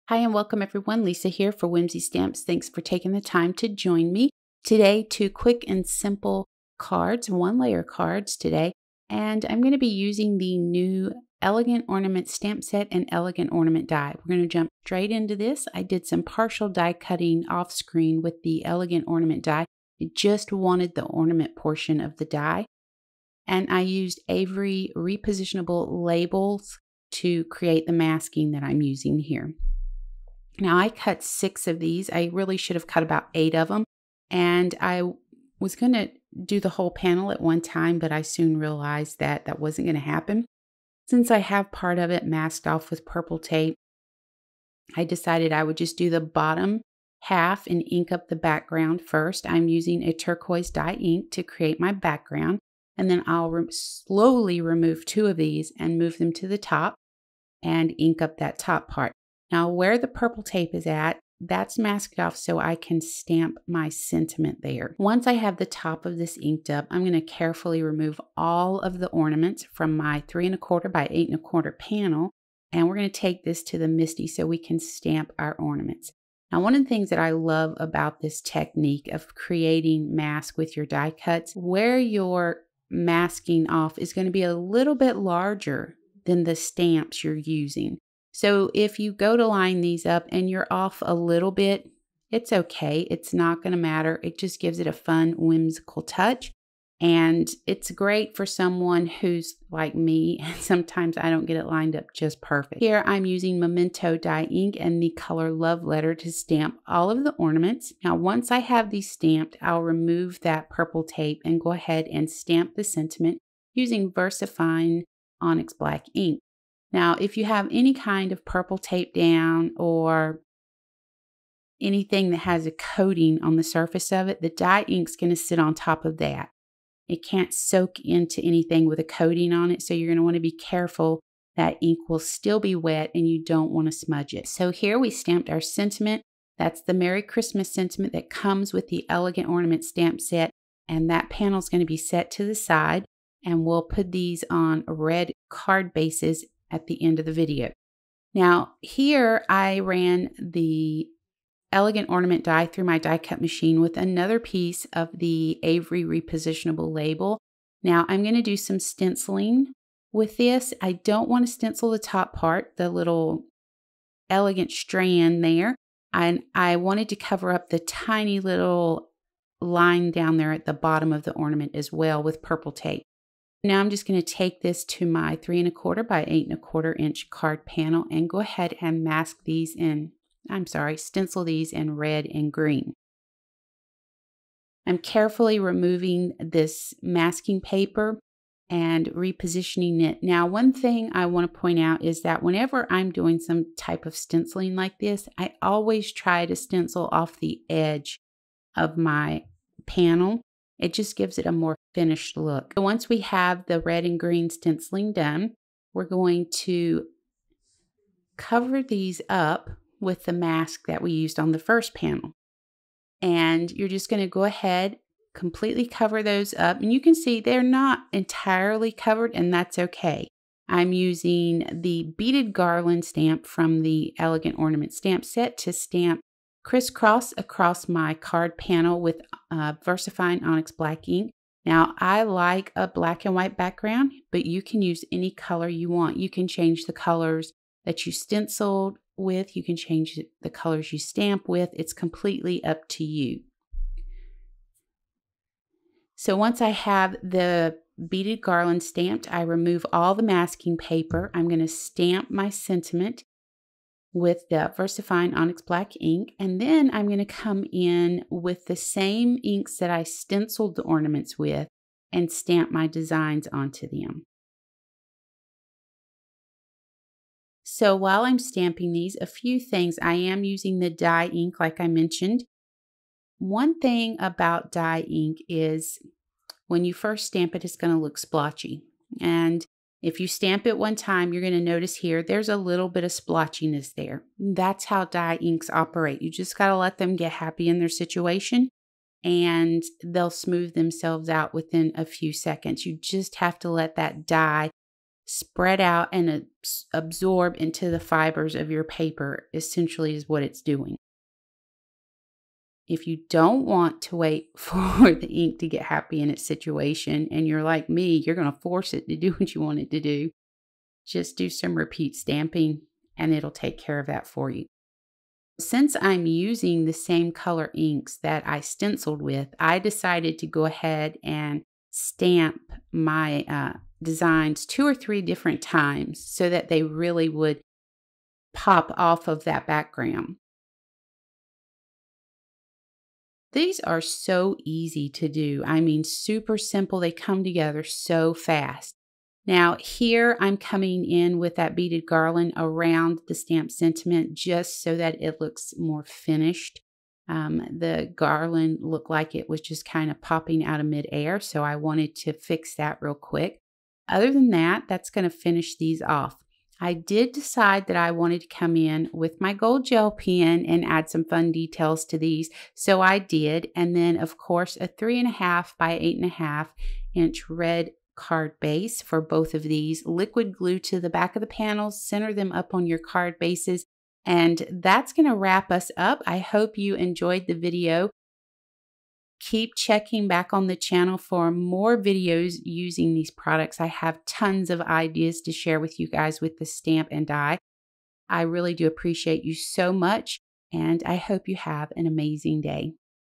Hi and welcome everyone. Lisa here for Whimsy Stamps. Thanks for taking the time to join me. Today, two quick and simple cards, one layer cards today. And I'm going to be using the new Elegant Ornament stamp set and Elegant Ornament die. We're going to jump straight into this. I did some partial die cutting off screen with the Elegant Ornament die. I just wanted the ornament portion of the die. And I used Avery repositionable labels to create the masking that I'm using here. Now I cut 6 of these. I really should have cut about 8 of them. And I was going to do the whole panel at one time, but I soon realized that that wasn't going to happen. Since I have part of it masked off with purple tape, I decided I would just do the bottom half and ink up the background first. I'm using a turquoise dye ink to create my background. And then I'll slowly remove 2 of these and move them to the top and ink up that top part. Now, where the purple tape is at, that's masked off so I can stamp my sentiment there. Once I have the top of this inked up, I'm going to carefully remove all of the ornaments from my 3 1/4 by 8 1/4 panel, and we're going to take this to the MISTI so we can stamp our ornaments. Now, one of the things that I love about this technique of creating masks with your die cuts, where you're masking off is going to be a little bit larger than the stamps you're using. So if you go to line these up and you're off a little bit, it's okay. It's not going to matter. It just gives it a fun, whimsical touch. And it's great for someone who's like me. And sometimes I don't get it lined up just perfect. Here I'm using Memento dye ink and the color Love Letter to stamp all of the ornaments. Now, once I have these stamped, I'll remove that purple tape and go ahead and stamp the sentiment using VersaFine Onyx Black ink. Now, if you have any kind of purple tape down or anything that has a coating on the surface of it, the dye ink's going to sit on top of that. It can't soak into anything with a coating on it, so you're going to want to be careful that ink will still be wet and you don't want to smudge it. So here we stamped our sentiment. That's the Merry Christmas sentiment that comes with the Elegant Ornament stamp set, and that panel is going to be set to the side, and we'll put these on red card bases at the end of the video. Now here I ran the Elegant Ornament die through my die cut machine with another piece of the Avery repositionable label. Now I'm going to do some stenciling with this. I don't want to stencil the top part, the little elegant strand there. And I wanted to cover up the tiny little line down there at the bottom of the ornament as well with purple tape. Now I'm just going to take this to my 3 1/4 by 8 1/4 inch card panel and go ahead and mask these in, stencil these in red and green. I'm carefully removing this masking paper and repositioning it. Now, one thing I want to point out is that whenever I'm doing some type of stenciling like this, I always try to stencil off the edge of my panel. It just gives it a more finished look. So once we have the red and green stenciling done, we're going to cover these up with the mask that we used on the first panel. And you're just going to go ahead, completely cover those up. And you can see they're not entirely covered, and that's okay. I'm using the Beaded Garland stamp from the Elegant Ornament stamp set to stamp crisscross across my card panel with VersaFine Onyx Black ink. Now, I like a black and white background, but you can use any color you want. You can change the colors that you stenciled with. You can change the colors you stamp with. It's completely up to you. So once I have the Beaded Garland stamped, I remove all the masking paper. I'm going to stamp my sentiment with the VersaFine Onyx Black ink, and then I'm going to come in with the same inks that I stenciled the ornaments with and stamp my designs onto them. So while I'm stamping these, a few things. I am using the dye ink like I mentioned. One thing about dye ink is when you first stamp it, it's going to look splotchy. And if you stamp it one time, you're going to notice here, there's a little bit of splotchiness there. That's how dye inks operate. You just got to let them get happy in their situation and they'll smooth themselves out within a few seconds. You just have to let that dye spread out and absorb into the fibers of your paper, essentially is what it's doing. If you don't want to wait for the ink to get happy in its situation, and you're like me, you're going to force it to do what you want it to do, just do some repeat stamping and it'll take care of that for you. Since I'm using the same color inks that I stenciled with, I decided to go ahead and stamp my designs 2 or 3 different times so that they really would pop off of that background. These are so easy to do. I mean, super simple. They come together so fast. Now here I'm coming in with that beaded garland around the stamp sentiment just so that it looks more finished. The garland looked like it was just kind of popping out of midair, so I wanted to fix that real quick. Other than that, that's going to finish these off. I did decide that I wanted to come in with my gold gel pen and add some fun details to these, so I did. And then, of course, a 3.5 by 8.5 inch red card base for both of these. Liquid glue to the back of the panels, center them up on your card bases, and that's going to wrap us up. I hope you enjoyed the video. Keep checking back on the channel for more videos using these products. I have tons of ideas to share with you guys with the stamp and die. I really do appreciate you so much, and I hope you have an amazing day.